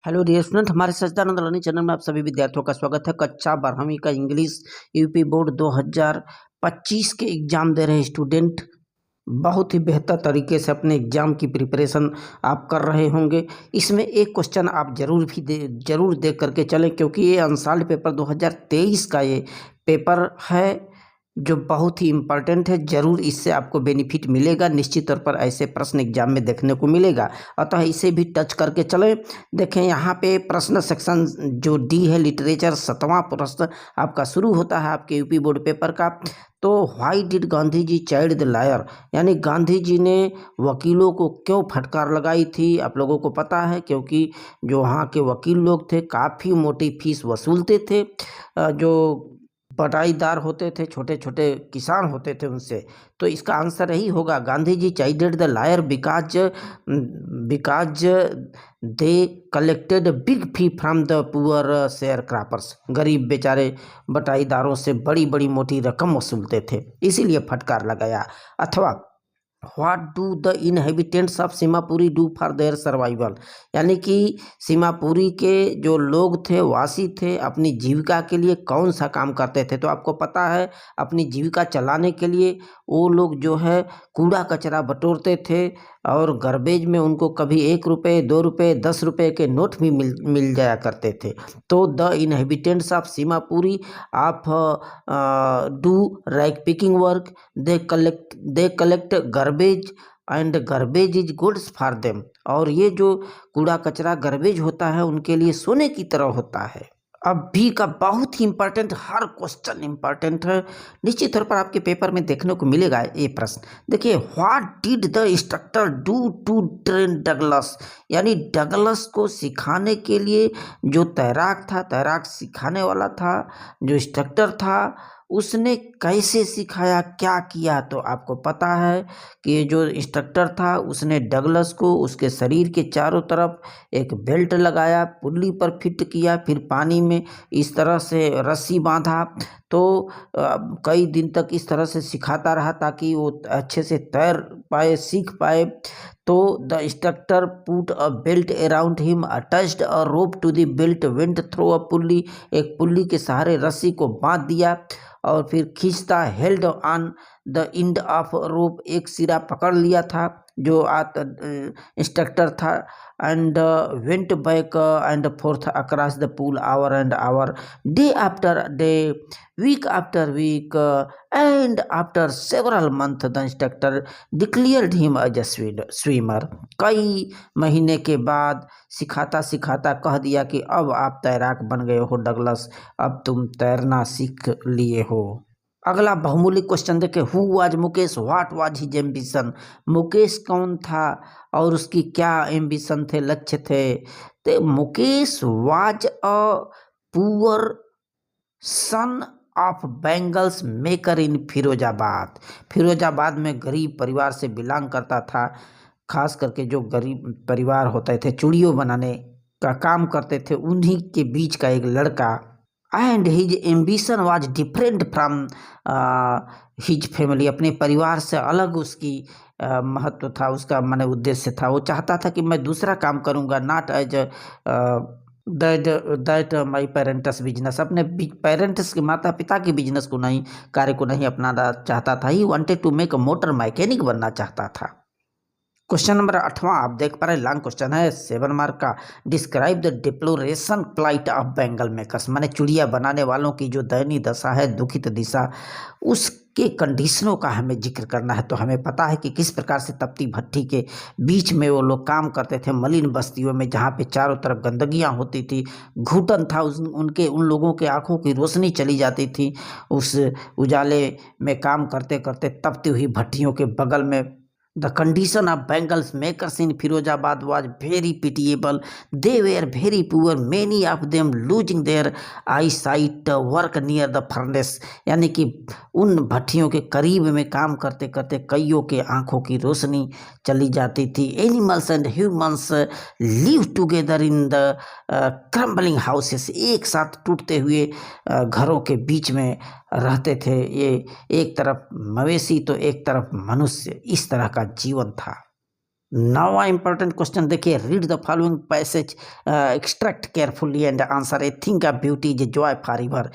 Hello dear student, हमारे सच्चिदानंद learning channel में आप सभी विद्यार्थियों का स्वागत है। कक्षा 12वीं का इंग्लिश यूपी बोर्ड 2025 के एग्जाम दे रहे स्टूडेंट बहुत ही बेहतर तरीके से अपने एग्जाम की प्रिपरेशन आप कर रहे होंगे। इसमें एक क्वेश्चन आप जरूर देख करके चलें, क्योंकि ये अनसॉल्व्ड पेपर 2023 का ये पेपर है जो बहुत ही इम्पॉर्टेंट है। जरूर इससे आपको बेनिफिट मिलेगा, निश्चित तौर पर ऐसे प्रश्न एग्जाम में देखने को मिलेगा, अतः इसे भी टच करके चलें। देखें यहाँ पे प्रश्न सेक्शन जो डी है, लिटरेचर, 7वां प्रश्न आपका शुरू होता है आपके यूपी बोर्ड पेपर का। तो why did Gandhi ji child the liar, यानी गांधी जी ने वकीलों को क्यों फटकार लगाई थी। आप लोगों को पता है, क्योंकि जो वहाँ के वकील लोग थे काफ़ी मोटी फीस वसूलते थे। जो बटाईदार होते थे, छोटे छोटे किसान होते थे उनसे। तो इसका आंसर यही होगा, Gandhi ji child the lawyer because they collected big fee from the poor sharecroppers. गरीब बेचारे बटाईदारों से बड़ी बड़ी मोटी रकम वसूलते थे, इसीलिए फटकार लगाया। अथवा what do the inhabitants of Seemapuri do for their survival, यानी कि सीमापुरी के जो लोग थे, वासी थे, अपनी जीविका के लिए कौन सा काम करते थे। तो आपको पता है, अपनी जीविका चलाने के लिए वो लोग जो है कूड़ा कचरा बटोरते थे, और गार्बेज में उनको कभी 1 रुपये, 2 रुपये, 10 रुपये के नोट भी मिल जाया करते थे। तो the inhabitants of Seemapuri of do like picking work, they collect garbage and garbage is goods for them. और ये जो कूड़ा कचरा गार्बेज होता है उनके लिए सोने की तरह होता है। अब भी का बहुत ही इंपॉर्टेंट, हर क्वेश्चन इंपॉर्टेंट है, निश्चित तौर पर आपके पेपर में देखने को मिलेगा ये प्रश्न। देखिए, what did the instructor do to train Douglas, यानी डगलस को सिखाने के लिए जो तैराक था, तैराक सिखाने वाला था, जो इंस्ट्रक्टर था, उसने कैसे सिखाया, क्या किया। तो आपको पता है कि जो इंस्ट्रक्टर था उसने डगलस को उसके शरीर के चारों तरफ एक बेल्ट लगाया, पुल्ली पर फिट किया, फिर पानी में इस तरह से रस्सी बांधा। तो कई दिन तक इस तरह से सिखाता रहा ताकि वो अच्छे से तैर पाए, सीख पाए। तो the instructor put a belt around him, attached a rope to the belt, went through a pulley, एक पुल्ली के सहारे रस्सी को बांध दिया, और फिर खींचता, held on the end of rope, एक सिरा पकड़ लिया था जो इंस्ट्रक्टर था, and went back and forth across the pool hour and hour, day after day, week after week, and after several month the instructor declared him as a swimmer. कई महीने के बाद सिखाता सिखाता कह दिया कि अब आप तैराक बन गए हो डगलस, अब तुम तैरना सीख लिए हो। अगला बहुमूल्य क्वेश्चन देखे, who was Mukesh, what was his ambition. Mukesh कौन था और उसकी क्या एम्बिशन थे, लक्ष्य थे। तो Mukesh was a poor son of bangles maker in Firozabad. Firozabad में गरीब परिवार से बिलोंग करता था। खास करके जो गरीब परिवार होते थे, चूड़ियों बनाने का काम करते थे, उन्हीं के बीच का एक लड़का। And his ambition was different from his family, अपने परिवार से अलग उसकी महत्व था, उसका माने उद्देश्य था। वो चाहता था कि मैं दूसरा काम करूँगा, not as that my parents business, अपने पेरेंट्स के माता पिता के बिजनेस को नहीं, कार्य को नहीं अपनाना चाहता था। He wanted to make a motor mechanic बनना चाहता था। क्वेश्चन नंबर 8वां आप देख पा रहे, लॉन्ग क्वेश्चन है, 7 मार्क का। Describe the deplorable plight of bangle makers, माने चूड़िया बनाने वालों की जो दयनीय दशा है, दुखित दिशा, उसके कंडीशनों का हमें जिक्र करना है। तो हमें पता है कि किस प्रकार से तपती भट्टी के बीच में वो लोग काम करते थे, मलिन बस्तियों में, जहाँ पे चारों तरफ गंदगियाँ होती थी, घुटन था, उन लोगों के आंखों की रोशनी चली जाती थी उस उजाले में काम करते करते। तपती हुई भट्टियों के बगल में The condition of bangles makers in Firozabad was very pitiable. They were very poor, many of them losing their eyesight work near the furnace. यानी कि उन भट्टियों के करीब में काम करते करते कईयों के आंखों की रोशनी चली जाती थी। Animals and humans live together in the crumbling houses. एक साथ टूटते हुए घरों के बीच में रहते थे। ये एक तरफ मवेशी तो एक तरफ मनुष्य, इस तरह का जीवन था। नाउ इंपॉर्टेंट क्वेश्चन देखिए, read the following passage, extract carefully and answer. A thing of beauty is Joy for ever,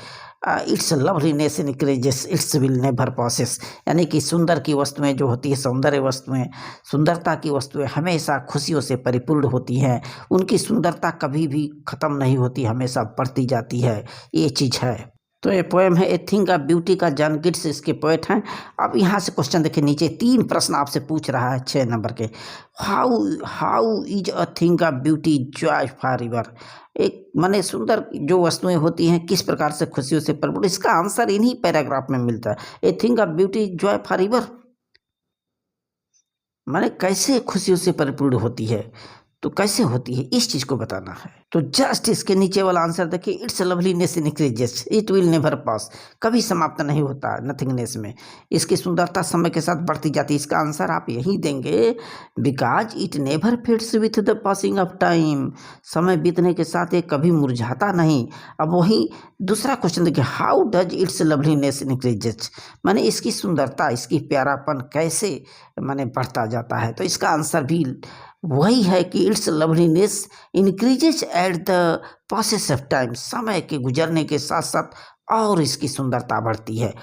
it's loveliness increases, it's will never possesses. यानी कि सुंदर की वस्तुएं जो होती है, सौंदर्य वस्तुएं, सुंदरता की वस्तुएं हमेशा खुशियों से परिपूर्ण होती हैं, उनकी सुंदरता कभी भी खत्म नहीं होती, हमेशा बढ़ती जाती है, ये चीज़ है। तो ये पोएम है ए थिंग ऑफ ब्यूटी का, जॉन कीट्स इसके पोएट हैं। अब यहाँ से क्वेश्चन देखिए, नीचे 3 प्रश्न आपसे पूछ रहा है 6 नंबर के। How how is a thing of beauty Joy for ever, एक माने सुंदर जो वस्तुएं होती हैं किस प्रकार से खुशियों से परिपूर्ण, इसका आंसर इन्हीं पैराग्राफ में मिलता है। ए thing of beauty Joy for ever माने कैसे खुशियों से परिपूर्ण होती है, तो कैसे होती है इस चीज को बताना है। तो जस्ट इसके नीचे वाला आंसर देखिए, it's loveliness increases, it will never पास, कभी समाप्त नहीं होता नथिंगनेस में, इसकी सुंदरता समय के साथ बढ़ती जाती है। इसका आंसर आप यही देंगे, because it never fades with the passing of time, समय बीतने के साथ ये कभी मुरझाता नहीं। अब वही दूसरा क्वेश्चन देखिए, how does it's loveliness increases, माने इसकी सुंदरता, इसकी प्यारापन कैसे माने बढ़ता जाता है। तो इसका आंसर भी वही है कि it's loveliness increases at the process of time, समय के गुजरने के साथ साथ और इसकी सुंदरता बढ़ती है।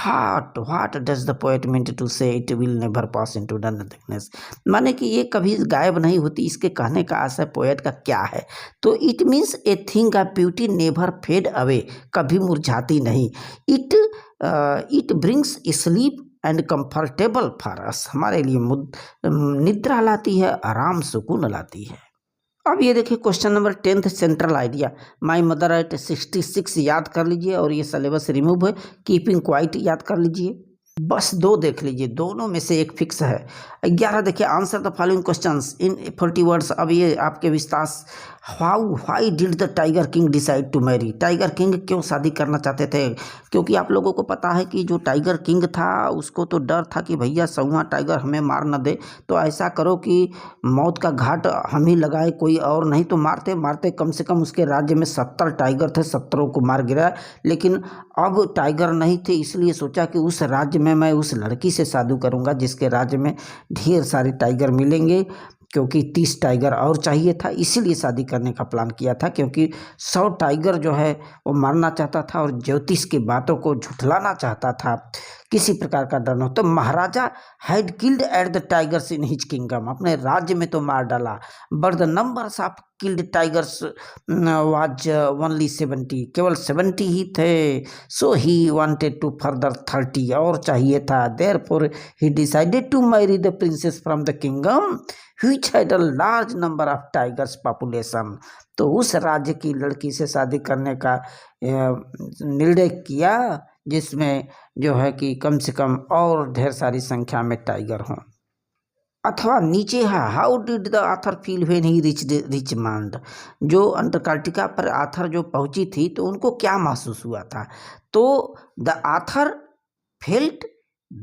What does the poet mean to say it will never pass into the nothingness, माने कि ये कभी गायब नहीं होती, इसके कहने का आशय पोएट का क्या है। तो it means a thing of beauty never fade away, कभी मुरझाती नहीं। It brings sleep and comfortable for us, हमारे लिए निद्रा लाती है, आराम सुकून लाती है। अब ये देखिए question number 10th, central idea, my mother eight 66 याद कर लीजिए, और ये सिलेबस रिमूव है। कीपिंग क्वाइट याद कर लीजिए, बस 2 देख लीजिए, दोनों में से एक फिक्स है। 11 देखिए, answer the following questions in 40 words. अब ये आपके विस्तार, why did the tiger king decide to marry, tiger king क्यों शादी करना चाहते थे, क्योंकि आप लोगों को पता है कि जो टाइगर किंग था उसको तो डर था कि भैया सौवा टाइगर हमें मार न दे, तो ऐसा करो कि मौत का घाट हम ही लगाए, कोई और नहीं तो मारते मारते कम से कम उसके राज्य में 70 टाइगर थे, 70 को मार गिराया। लेकिन अब टाइगर नहीं थे, इसलिए सोचा कि उस राज्य में मैं उस लड़की से शादी करूंगा जिसके राज्य में ढेर सारे टाइगर मिलेंगे, क्योंकि 30 टाइगर और चाहिए था, इसीलिए शादी करने का प्लान किया था, क्योंकि 100 टाइगर जो है वो मारना चाहता था और ज्योतिष की बातों को झुठलाना चाहता था, किसी प्रकार का डर न हो। तो Maharaja had killed at the tigers in his kingdom, अपने राज्य में तो मार डाला, but the numbers of killed tigers was only 70, केवल 70 ही थे। So he wanted to further 30, और चाहिए था। Therefore he decided to marry the princess from the kingdom which had a large number of tigers population, तो उस राज्य की लड़की से शादी करने का निर्णय किया जिसमें जो है कि कम से कम और ढेर सारी संख्या में टाइगर हों। अथवा नीचे है, how did the author feel when he Richmond, जो अंटार्कटिका पर आथर जो पहुंची थी तो उनको क्या महसूस हुआ था। तो the author felt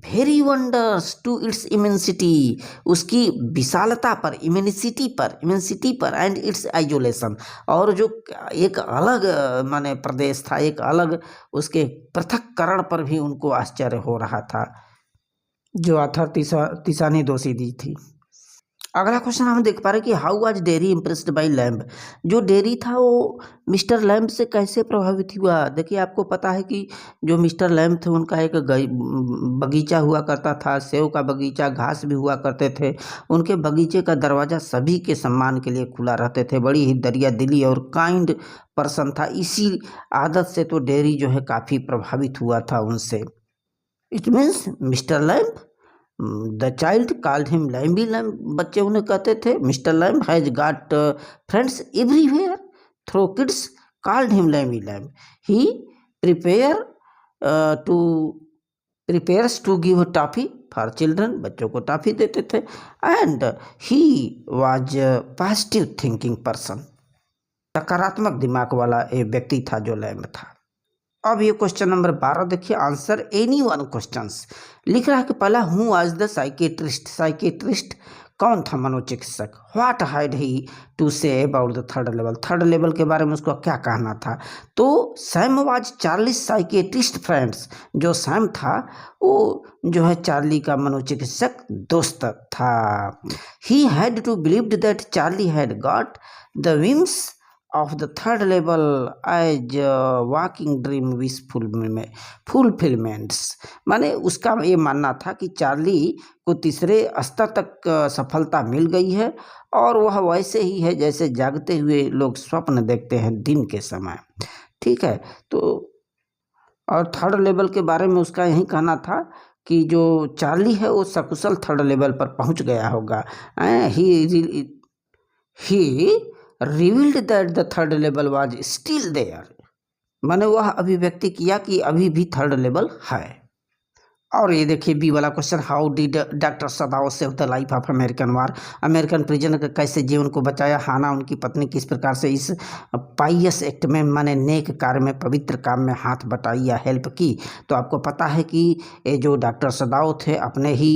very wonders to its immensity, उसकी विशालता पर, इमेंसिटी पर एंड इट्स आइसोलेशन, और जो एक अलग माने प्रदेश था, एक अलग उसके पृथक्करण पर भी उनको आश्चर्य हो रहा था, जो आथर तीसा ने दोषी दी थी। अगला क्वेश्चन हम देख पा रहे कि how was dairy impressed by lamb, जो डेरी था वो मिस्टर लैम्ब से कैसे प्रभावित हुआ। देखिए आपको पता है कि जो मिस्टर लैम्ब थे उनका एक बगीचा हुआ करता था, सेव का बगीचा, घास भी हुआ करते थे, उनके बगीचे का दरवाज़ा सभी के सम्मान के लिए खुला रहते थे, बड़ी ही दरिया दिली और काइंड पर्सन था, इसी आदत से तो डेरी जो है काफ़ी प्रभावित हुआ था उनसे। It means Mister Lamb, the child called him Lamby, Lamb बच्चे उन्हें कहते थे। Mister Lamb has got friends everywhere, through kids called him Lamby Lamb, he prepares to give toffee for children, बच्चों को टॉफी देते थे। And he was positive thinking person, सकारात्मक दिमाग वाला एक व्यक्ति था जो लैम्ब था। अब ये क्वेश्चन नंबर 12 देखिए, आंसर एनी वन क्वेश्चंस लिख रहा है कि पहला हूँ आज द साइकेट्रिस्ट, साइकेट्रिस्ट कौन था मनोचिकित्सक? What had he to say about the third level? Third level के बारे में उसको क्या कहना था? तो Sam was Charlie's psychiatrist friends. जो सैम था वो जो है चार्ली का मनोचिकित्सक दोस्त था। He had to believed that Charlie had got the whims of the third level as walking dream wish fulfillments। माने उसका ये मानना था कि चार्ली को तीसरे स्तर तक सफलता मिल गई है और वह वैसे ही है जैसे जागते हुए लोग स्वप्न देखते हैं दिन के समय। ठीक है, तो और थर्ड लेवल के बारे में उसका यही कहना था कि जो चार्ली है वो सकुशल थर्ड लेवल पर पहुंच गया होगा। He revealed that the third level was still there. मैंने वह अभिव्यक्ति किया कि अभी भी थर्ड लेवल है। और ये देखिए बी वाला question, how did doctor Sadao save the life of American war? American prisoner का कैसे जीवन को बचाया? हाना उनकी पत्नी किस प्रकार से इस पाइयस एक्ट में माने नेक कार्य में पवित्र काम में हाथ बटाई या हेल्प की? तो आपको पता है कि ये जो डॉक्टर सदाओ थे अपने ही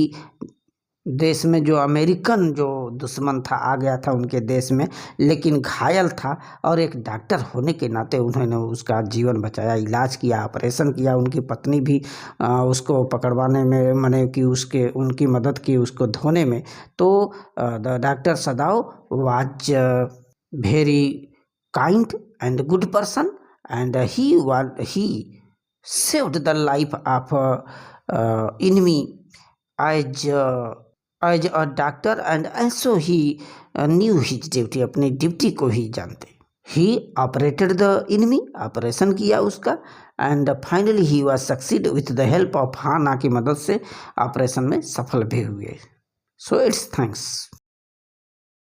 देश में जो अमेरिकन जो दुश्मन था आ गया था उनके देश में, लेकिन घायल था और एक डॉक्टर होने के नाते उन्होंने उसका जीवन बचाया, इलाज किया, ऑपरेशन किया। उनकी पत्नी भी उसको पकड़वाने में माने कि उसके उनकी मदद की उसको धोने में। तो the doctor Sadao was very kind and good person and he saved the life of enemy as a doctor and also he knew his duty। अपनी ड्यूटी को ही जानते। He operated the enemy, operation किया उसका, and finally he was succeed with the help of Hana की मदद से operation में सफल भी हुए। So it's thanks.